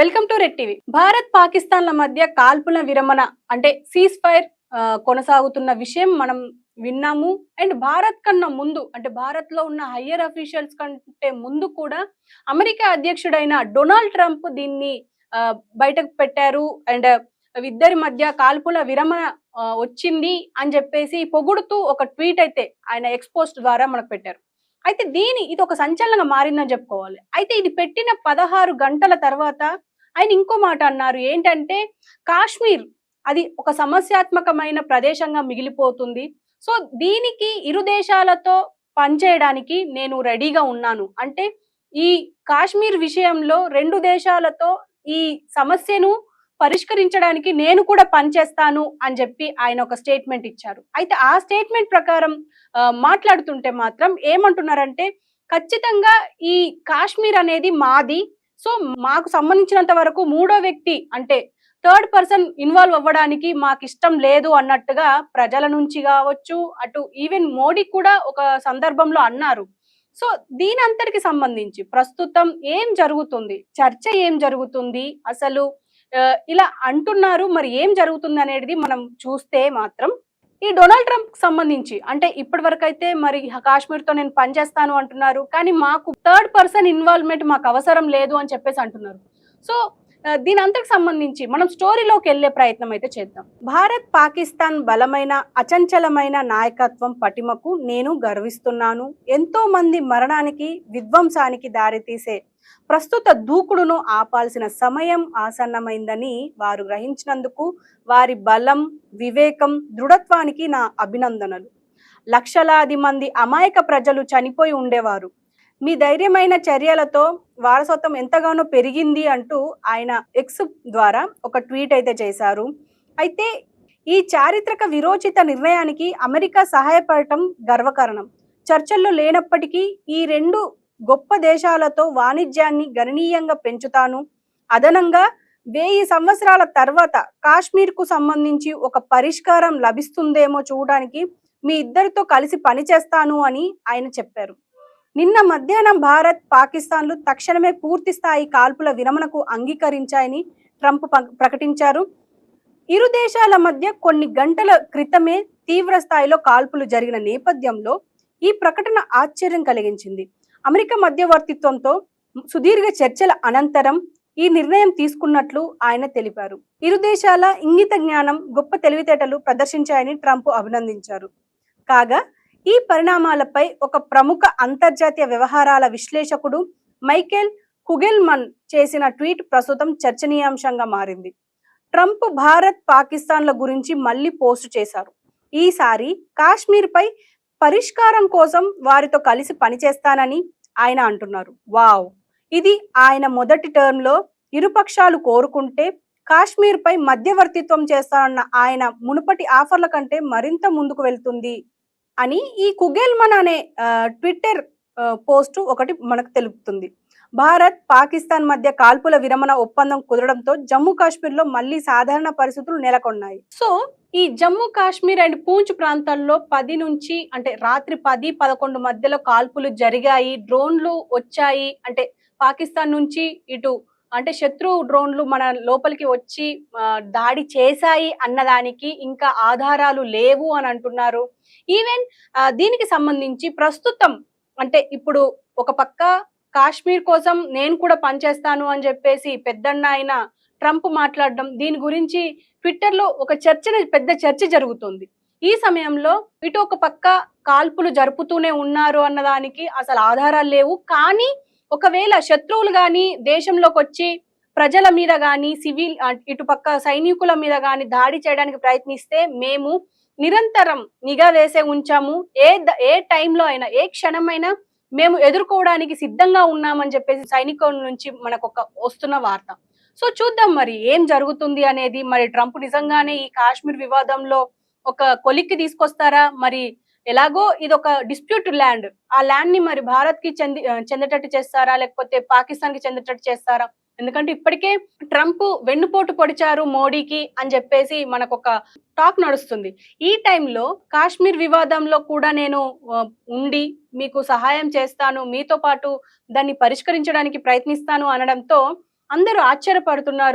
Welcome to Red TV. Bharat పాకిస్తాన్ల మధ్య కాల్పుల విరమణ అంటే సీజ్ ఫైర్ కొనసాగుతున్న విషయం మనం విన్నాము. అండ్ భారత్ కన్నా ముందు అంటే భారత్ లో ఉన్న హయ్యర్ అఫీషియల్స్ కంటే ముందు కూడా అమెరికా అధ్యక్షుడైన డొనాల్డ్ ట్రంప్ దీన్ని బయటకు పెట్టారు. అండ్ ఇద్దరి మధ్య కాల్పుల విరమణ వచ్చింది అని చెప్పేసి పొగుడుతూ ఒక ట్వీట్ అయితే ఆయన ఎక్స్పోస్ట్ ద్వారా మనకు పెట్టారు. అయితే ఇది ఒక సంచలనంగా మారిందని చెప్పుకోవాలి. అయితే ఇది పెట్టిన 16 గంటల తర్వాత ఆయన ఇంకో మాట అన్నారు. ఏంటంటే కాశ్మీర్ అది ఒక సమస్యాత్మకమైన ప్రదేశంగా మిగిలిపోతుంది. సో దీనికి ఇరు దేశాలతో పనిచేయడానికి నేను రెడీగా ఉన్నాను. అంటే ఈ కాశ్మీర్ విషయంలో 2 దేశాలతో ఈ సమస్యను పరిష్కరించడానికి నేను కూడా పనిచేస్తాను అని చెప్పి ఆయన ఒక స్టేట్మెంట్ ఇచ్చారు. అయితే ఆ స్టేట్మెంట్ ప్రకారం మాట్లాడుతుంటే మాత్రం ఏమంటున్నారంటే ఖచ్చితంగా ఈ కాశ్మీర్ అనేది మాది. సో మాకు సంబంధించినంత వరకు మూడో వ్యక్తి అంటే థర్డ్ పర్సన్ ఇన్వాల్వ్ అవ్వడానికి మాకు ఇష్టం లేదు అన్నట్టుగా ప్రజల నుంచి కావచ్చు, అటు ఈవెన్ మోడీ కూడా ఒక సందర్భంలో అన్నారు. సో దీని అంతటికి సంబంధించి ప్రస్తుతం ఏం జరుగుతుంది, చర్చ ఏం జరుగుతుంది, అసలు ఇలా అంటున్నారు, మరి ఏం జరుగుతుంది అనేది మనం చూస్తే మాత్రం ఈ డొనాల్డ్ ట్రంప్ సంబంధించి అంటే ఇప్పటి వరకు అయితే మరి కాశ్మీర్ తో నేను పనిచేస్తాను అంటున్నారు, కానీ మాకు థర్డ్ పర్సన్ ఇన్వాల్వ్మెంట్ మాకు అవసరం లేదు అని చెప్పేసి అంటున్నారు. సో దీని అంతకు సంబంధించి మనం స్టోరీలోకి వెళ్లే ప్రయత్నం అయితే చేద్దాం. భారత్ పాకిస్తాన్ బలమైన అచంచలమైన నాయకత్వం పటిమకు నేను గర్విస్తున్నాను. ఎంతో మంది మరణానికి విధ్వంసానికి దారితీసే ప్రస్తుత దూకుడును ఆపాల్సిన సమయం ఆసన్నమైందని వారు గ్రహించినందుకు వారి బలం, వివేకం, దృఢత్వానికి నా అభినందనలు. లక్షలాది మంది అమాయక ప్రజలు చనిపోయి ఉండేవారు. మీ ధైర్యమైన చర్యలతో వారసత్వం ఎంతగానో పెరిగింది అంటూ ఆయన ఎక్స్ ద్వారా ఒక ట్వీట్ అయితే చేశారు. అయితే ఈ చారిత్రక విరోచిత నిర్ణయానికి అమెరికా సహాయపడటం గర్వకారణం. చర్చల్లో లేనప్పటికీ ఈ 2 గొప్ప దేశాలతో వాణిజ్యాన్ని గణనీయంగా పెంచుతాను. అదనంగా 1000 సంవత్సరాల తర్వాత కాశ్మీర్ కు సంబంధించి ఒక పరిష్కారం లభిస్తుందేమో చూడడానికి మీ ఇద్దరితో కలిసి పనిచేస్తాను అని ఆయన చెప్పారు. నిన్న మధ్యాహ్నం భారత్, పాకిస్తాన్లు తక్షణమే పూర్తి స్థాయి కాల్పుల విరమణకు అంగీకరించాయని ట్రంప్ ప్రకటించారు. ఇరు దేశాల మధ్య కొన్ని గంటల క్రితమే తీవ్ర స్థాయిలో కాల్పులు జరిగిన నేపథ్యంలో ఈ ప్రకటన ఆశ్చర్యం కలిగించింది. అమెరికా మధ్యవర్తిత్వంతో సుదీర్ఘ చర్చల అనంతరం ఈ నిర్ణయం తీసుకున్నట్లు ఆయన తెలిపారు. ఇరు దేశాల ఇంగిత జ్ఞానం, గొప్ప తెలివితేటలు ప్రదర్శించాయని ట్రంప్ అభినందించారు. కాగా ఈ పరిణామాలపై ఒక ప్రముఖ అంతర్జాతీయ వ్యవహారాల విశ్లేషకుడు మైకేల్ కుగెల్మన్ చేసిన ట్వీట్ ప్రస్తుతం చర్చనీయాంశంగా మారింది. ట్రంప్ భారత్, పాకిస్తాన్ల గురించి మళ్ళీ పోస్టు చేశారు. ఈసారి కాశ్మీర్ పై పరిష్కారం కోసం వారితో కలిసి పనిచేస్తానని ఆయన అంటున్నారు. వావ్, ఇది ఆయన మొదటి టర్మ్ లో ఇరుపక్షాలు కోరుకుంటే కాశ్మీర్ పై మధ్యవర్తిత్వం చేస్తానన్న ఆయన మునుపటి ఆఫర్ల కంటే మరింత ముందుకు వెళ్తుంది అని ఈ కుగెల్మన్ అనే ట్విట్టర్ పోస్టు ఒకటి మనకు తెలుపుతుంది. భారత్, పాకిస్తాన్ మధ్య కాల్పుల విరమణ ఒప్పందం కుదరడంతో జమ్మూ కాశ్మీర్ లో మళ్ళీ సాధారణ పరిస్థితులు నెలకొన్నాయి. సో ఈ జమ్మూ కాశ్మీర్ అండ్ పూంచ్ ప్రాంతాల్లో 10 నుంచి అంటే రాత్రి 10-11 మధ్యలో కాల్పులు జరిగాయి. డ్రోన్లు వచ్చాయి, అంటే పాకిస్తాన్ నుంచి ఇటు అంటే శత్రు డ్రోన్లు మన లోపలికి వచ్చి దాడి చేశాయి అన్నదానికి ఇంకా ఆధారాలు లేవు అని అంటున్నారు. ఈవెన్ దీనికి సంబంధించి ప్రస్తుతం అంటే ఇప్పుడు ఒక పక్క కాశ్మీర్ కోసం నేను కూడా పనిచేస్తాను అని చెప్పేసి పెద్దన్న ఆయన ట్రంప్ మాట్లాడడం, దీని గురించి ట్విట్టర్ లో ఒక పెద్ద చర్చ జరుగుతుంది. ఈ సమయంలో ఇటు ఒక పక్క కాల్పులు జరుపుతూనే ఉన్నారు అన్నదానికి అసలు ఆధారాలు లేవు. కానీ ఒకవేళ శత్రువులు గాని దేశంలోకి వచ్చి ప్రజల మీద గాని సివిల్ ఇటుపక్క సైనికుల మీద గాని దాడి చేయడానికి ప్రయత్నిస్తే మేము నిరంతరం నిఘా వేసే ఉంచాము. ఏ టైంలో అయినా, ఏ క్షణమైనా మేము ఎదుర్కోవడానికి సిద్ధంగా ఉన్నామని చెప్పేసి సైనికుల నుంచి మనకు వస్తున్న వార్త. సో చూద్దాం మరి ఏం జరుగుతుంది అనేది. మరి ట్రంప్ నిజంగానే ఈ కాశ్మీర్ వివాదంలో ఒక కొలిక్కి తీసుకొస్తారా, మరి ఎలాగో ఇది ఒక డిస్ప్యూట్ ల్యాండ్, ఆ ల్యాండ్ ని మరి భారత్ కి చెందేటట్టు చేస్తారా, లేకపోతే పాకిస్తాన్ కి చెందేటట్టు చేస్తారా? ఎందుకంటే ఇప్పటికే ట్రంప్ వెన్నుపోటు పొడిచారు మోడీకి అని చెప్పేసి మనకు ఒక టాక్ నడుస్తుంది. ఈ టైంలో కాశ్మీర్ వివాదంలో కూడా నేను ఉండి మీకు సహాయం చేస్తాను, మీతో పాటు దాన్ని పరిష్కరించడానికి ప్రయత్నిస్తాను అనడంతో అందరూ ఆశ్చర్యపడుతున్నారు.